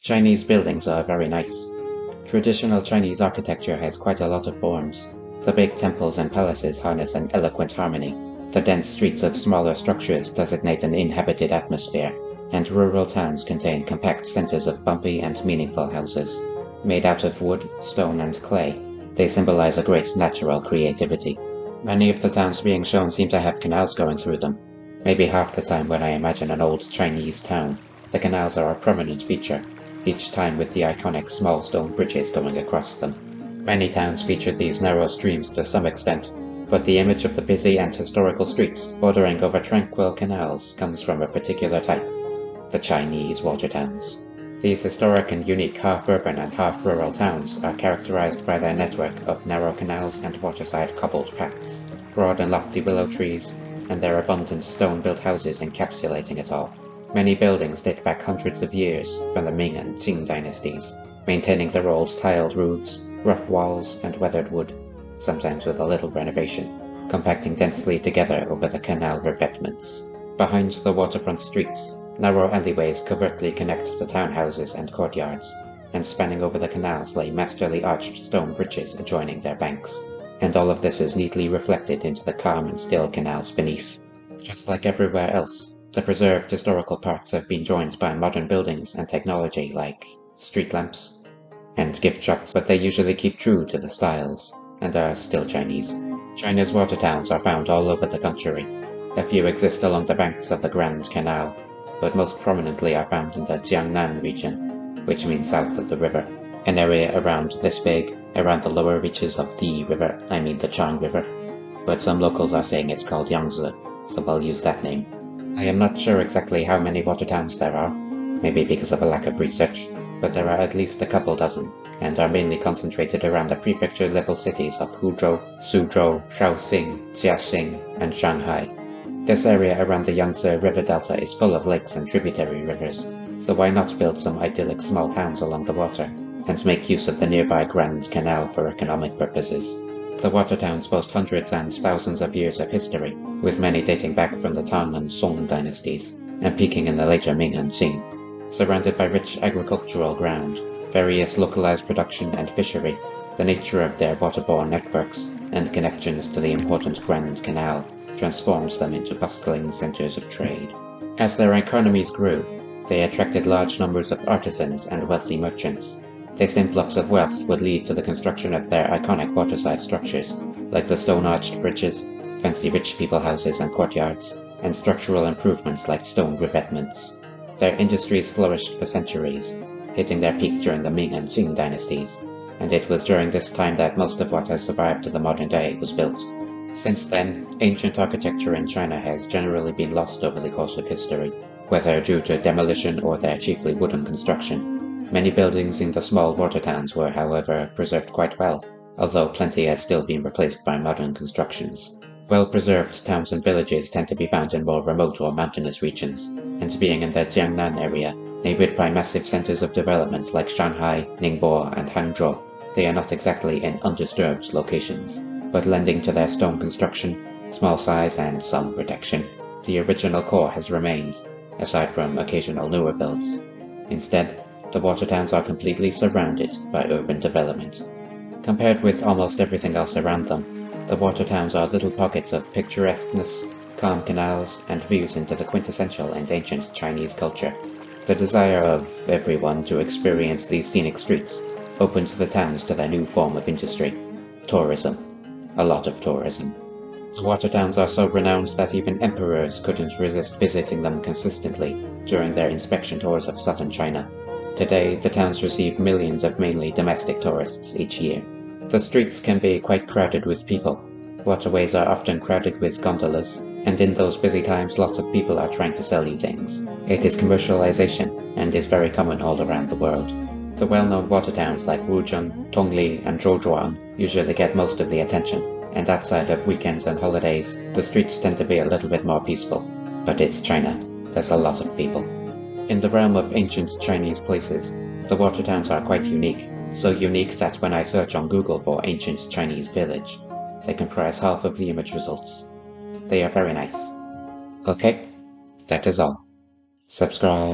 Chinese buildings are very nice. Traditional Chinese architecture has quite a lot of forms. The big temples and palaces harness an eloquent harmony. The dense streets of smaller structures designate an inhabited atmosphere, and rural towns contain compact centers of bumpy and meaningful houses. Made out of wood, stone, and clay, they symbolize a great natural creativity. Many of the towns being shown seem to have canals going through them. Maybe half the time when I imagine an old Chinese town, the canals are a prominent feature, each time with the iconic small stone bridges going across them. Many towns feature these narrow streams to some extent, but the image of the busy and historical streets bordering over tranquil canals comes from a particular type: the Chinese water towns. These historic and unique half-urban and half-rural towns are characterized by their network of narrow canals and waterside cobbled paths, broad and lofty willow trees, and their abundant stone-built houses encapsulating it all. Many buildings date back hundreds of years from the Ming and Qing dynasties, maintaining their old tiled roofs, rough walls, and weathered wood, sometimes with a little renovation, compacting densely together over the canal revetments. Behind the waterfront streets, narrow alleyways covertly connect the townhouses and courtyards, and spanning over the canals lay masterly arched stone bridges adjoining their banks, and all of this is neatly reflected into the calm and still canals beneath. Just like everywhere else, the preserved historical parts have been joined by modern buildings and technology like street lamps and gift shops, but they usually keep true to the styles, and are still Chinese. China's water towns are found all over the country. A few exist along the banks of the Grand Canal, but most prominently are found in the Jiangnan region, which means south of the river, an area around this big, around the lower reaches of the river, I mean the Chang River, but some locals are saying it's called Yangtze, so I'll use that name. I am not sure exactly how many water towns there are, maybe because of a lack of research, but there are at least a couple dozen, and are mainly concentrated around the prefecture-level cities of Huzhou, Suzhou, Shaoxing, Jiaxing, and Shanghai. This area around the Yangtze River Delta is full of lakes and tributary rivers, so why not build some idyllic small towns along the water, and make use of the nearby Grand Canal for economic purposes? The water towns boast hundreds and thousands of years of history, with many dating back from the Tang and Song dynasties, and peaking in the later Ming and Qing. Surrounded by rich agricultural ground, various localized production and fishery, the nature of their waterborne networks, and connections to the important Grand Canal transformed them into bustling centers of trade. As their economies grew, they attracted large numbers of artisans and wealthy merchants. This influx of wealth would lead to the construction of their iconic waterside structures, like the stone-arched bridges, fancy rich people houses and courtyards, and structural improvements like stone revetments. Their industries flourished for centuries, hitting their peak during the Ming and Qing dynasties, and it was during this time that most of what has survived to the modern day was built. Since then, ancient architecture in China has generally been lost over the course of history, whether due to demolition or their chiefly wooden construction. Many buildings in the small water towns were, however, preserved quite well, although plenty has still been replaced by modern constructions. Well-preserved towns and villages tend to be found in more remote or mountainous regions, and being in the Jiangnan area, neighbored by massive centers of development like Shanghai, Ningbo, and Hangzhou, they are not exactly in undisturbed locations, but lending to their stone construction, small size, and some protection. The original core has remained, aside from occasional newer builds. Instead, the water towns are completely surrounded by urban development. Compared with almost everything else around them, the water towns are little pockets of picturesqueness, calm canals, and views into the quintessential and ancient Chinese culture. The desire of everyone to experience these scenic streets opened the towns to their new form of industry: tourism. A lot of tourism. The water towns are so renowned that even emperors couldn't resist visiting them consistently during their inspection tours of southern China. Today, the towns receive millions of mainly domestic tourists each year. The streets can be quite crowded with people. Waterways are often crowded with gondolas, and in those busy times lots of people are trying to sell you things. It is commercialization, and is very common all around the world. The well-known water towns like Wuzhen, Tongli, and Zhouzhuang usually get most of the attention, and outside of weekends and holidays, the streets tend to be a little bit more peaceful. But it's China. There's a lot of people. In the realm of ancient Chinese places, the water towns are quite unique, so unique that when I search on Google for ancient Chinese village, they comprise half of the image results. They are very nice. Okay, that is all. Subscribe.